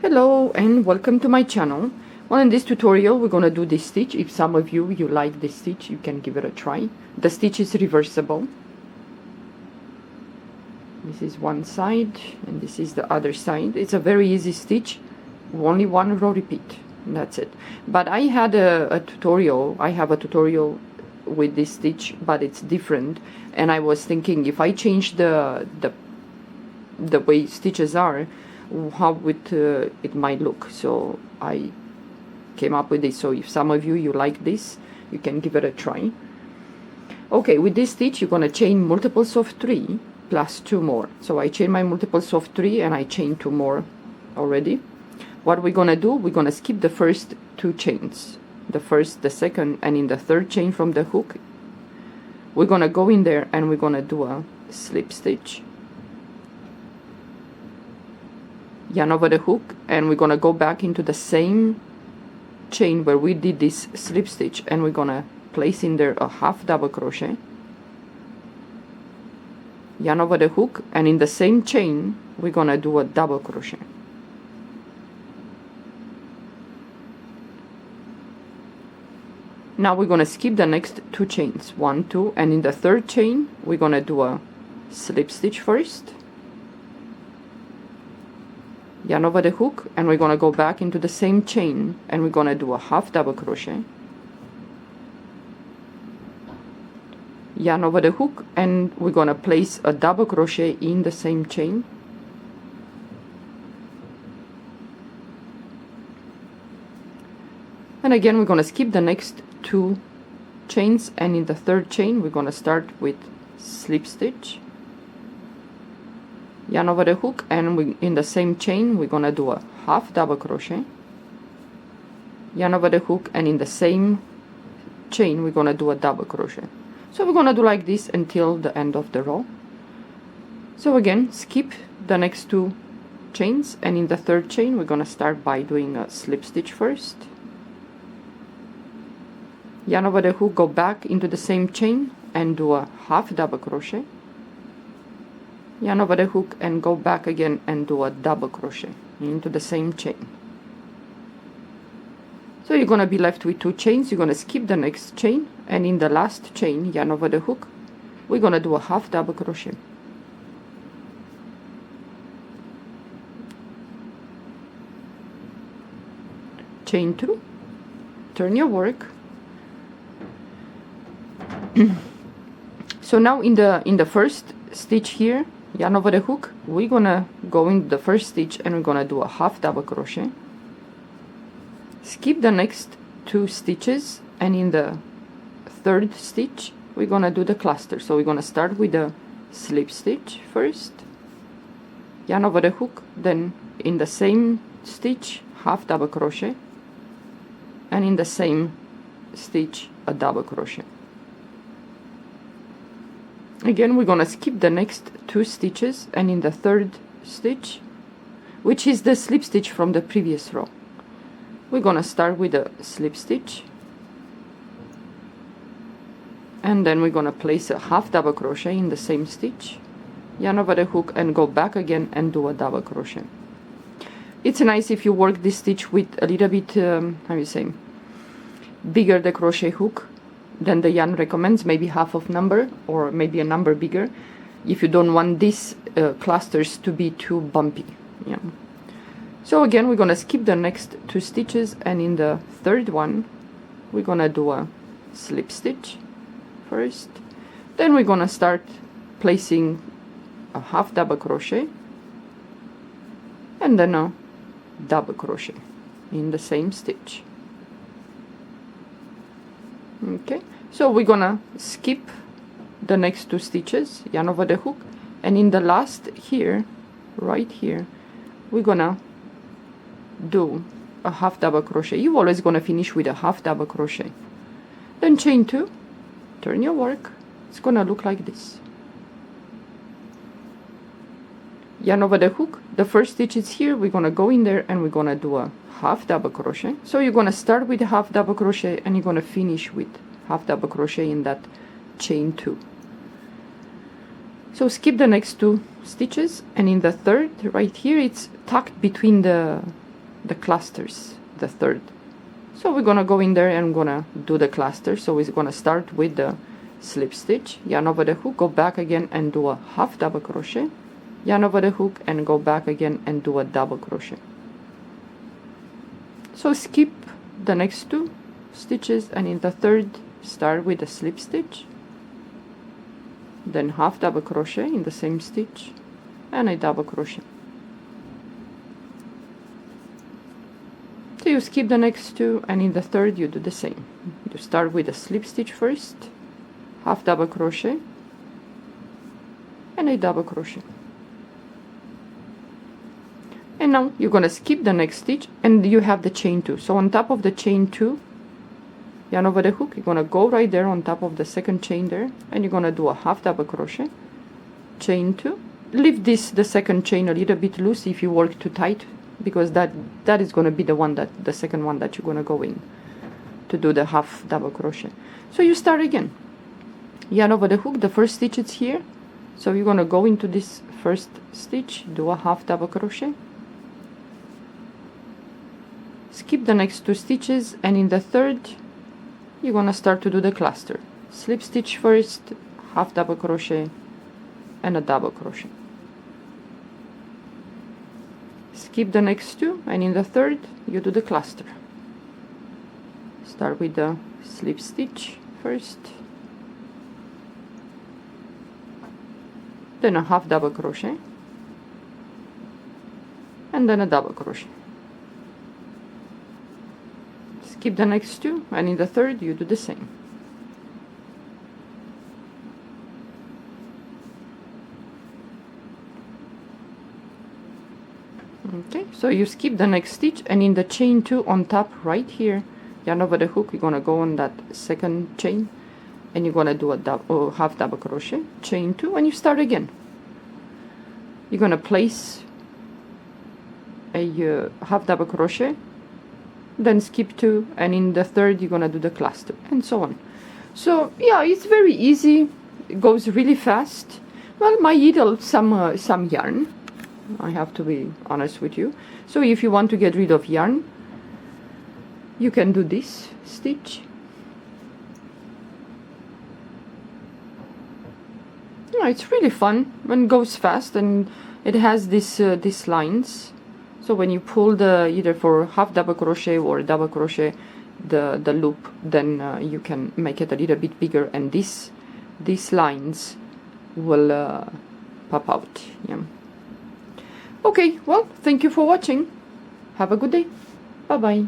Hello and welcome to my channel. Well, in this tutorial we're gonna do this stitch. If some of you like this stitch, you can give it a try. The stitch is reversible. This is one side and this is the other side. It's a very easy stitch, only one row repeat, and that's it. But I had a tutorial, I have a tutorial with this stitch, but it's different, and I was thinking if I change the way stitches are, how it might look. So I came up with this. So if some of you like this, you can give it a try. Okay, with this stitch you're gonna chain multiples of 3 plus 2 more. So I chain my multiples of 3 and I chain 2 more already. What we're gonna do, we're gonna skip the first 2 chains, the first, the second, and in the third chain from the hook we're gonna go in there and we're gonna do a slip stitch, yarn over the hook, and we're gonna go back into the same chain where we did this slip stitch, and we're gonna place in there a half double crochet, yarn over the hook, and in the same chain we're gonna do a double crochet. Now we're gonna skip the next 2 chains, 1, 2, and in the third chain we're gonna do a slip stitch first, yarn over the hook, and we're gonna go back into the same chain and we're gonna do a half double crochet, yarn over the hook, and we're gonna place a double crochet in the same chain, and again we're gonna skip the next 2 chains, and in the third chain we're gonna start with slip stitch, yarn over the hook, and in the same chain we're gonna do a half double crochet, yarn over the hook, and in the same chain we're gonna do a double crochet. So we're gonna do like this until the end of the row. So again, skip the next 2 chains, and in the third chain we're gonna start by doing a slip stitch first, yarn over the hook, go back into the same chain and do a half double crochet, yarn over the hook, and go back again and do a double crochet into the same chain. So you're gonna be left with 2 chains. You're gonna skip the next chain, and in the last chain, yarn over the hook, we're gonna do a half double crochet. Chain 2, turn your work. So now in the first stitch here, yarn over the hook, we're gonna go in the first stitch and we're gonna do a half double crochet, skip the next 2 stitches, and in the third stitch we're gonna do the cluster. So we're gonna start with a slip stitch first, yarn over the hook, then in the same stitch half double crochet, and in the same stitch a double crochet. Again we're gonna skip the next 2 stitches, and in the third stitch, which is the slip stitch from the previous row, we're gonna start with a slip stitch, and then we're gonna place a half double crochet in the same stitch, yarn over the hook, and go back again and do a double crochet. It's nice if you work this stitch with a little bit how you say, bigger the crochet hook than the yarn recommends, maybe half of number or maybe a number bigger, if you don't want these clusters to be too bumpy. Yeah. So again we're gonna skip the next 2 stitches, and in the third one we're gonna do a slip stitch first, then we're gonna start placing a half double crochet and then a double crochet in the same stitch. Okay, so we're gonna skip the next 2 stitches, yarn over the hook, and in the last here, right here, we're gonna do a half double crochet. You're always gonna finish with a half double crochet, then chain 2, turn your work. It's gonna look like this. Yarn over the hook, the first stitch is here, we're gonna go in there and we're gonna do a half double crochet. So you're gonna start with a half double crochet and you're gonna finish with half double crochet in that chain 2. So skip the next 2 stitches, and in the third right here it's tucked between the the clusters, the third. So we're gonna go in there and gonna do the cluster. So we're gonna start with the slip stitch, yarn over the hook, go back again and do a half double crochet, yarn over the hook and go back again and do a double crochet. So skip the next 2 stitches, and in the third start with a slip stitch, then half double crochet in the same stitch and a double crochet. So you skip the next 2, and in the third you do the same. You start with a slip stitch first, half double crochet and a double crochet. And now you're gonna skip the next stitch, and you have the chain 2. So on top of the chain 2, yarn over the hook, you're gonna go right there on top of the second chain there, and you're gonna do a half double crochet, chain 2. Leave the second chain a little bit loose if you work too tight, because that is gonna be the second one that you're gonna go in to do the half double crochet. So you start again, yarn over the hook, the first stitch is here, so you're gonna go into this first stitch, do a half double crochet, skip the next 2 stitches, and in the third you're gonna start to do the cluster. Slip stitch first, half double crochet and a double crochet. Skip the next 2, and in the third you do the cluster. Start with the slip stitch first, then a half double crochet, and then a double crochet. Skip the next 2, and in the third you do the same. Okay, so you skip the next stitch, and in the chain 2 on top right here, yarn over the hook, you're gonna go on that second chain, and you're gonna do a half double crochet, chain 2, and you start again. You're gonna place a half double crochet, then skip 2, and in the third you're gonna do the cluster, and so on. So yeah, it's very easy, it goes really fast. Well, might eat some yarn, I have to be honest with you. So if you want to get rid of yarn, you can do this stitch. Yeah, it's really fun and goes fast, and it has these lines. So when you pull either for half double crochet or double crochet the loop, then you can make it a little bit bigger, and these lines will pop out. Yeah. Okay, well, thank you for watching. Have a good day. Bye bye.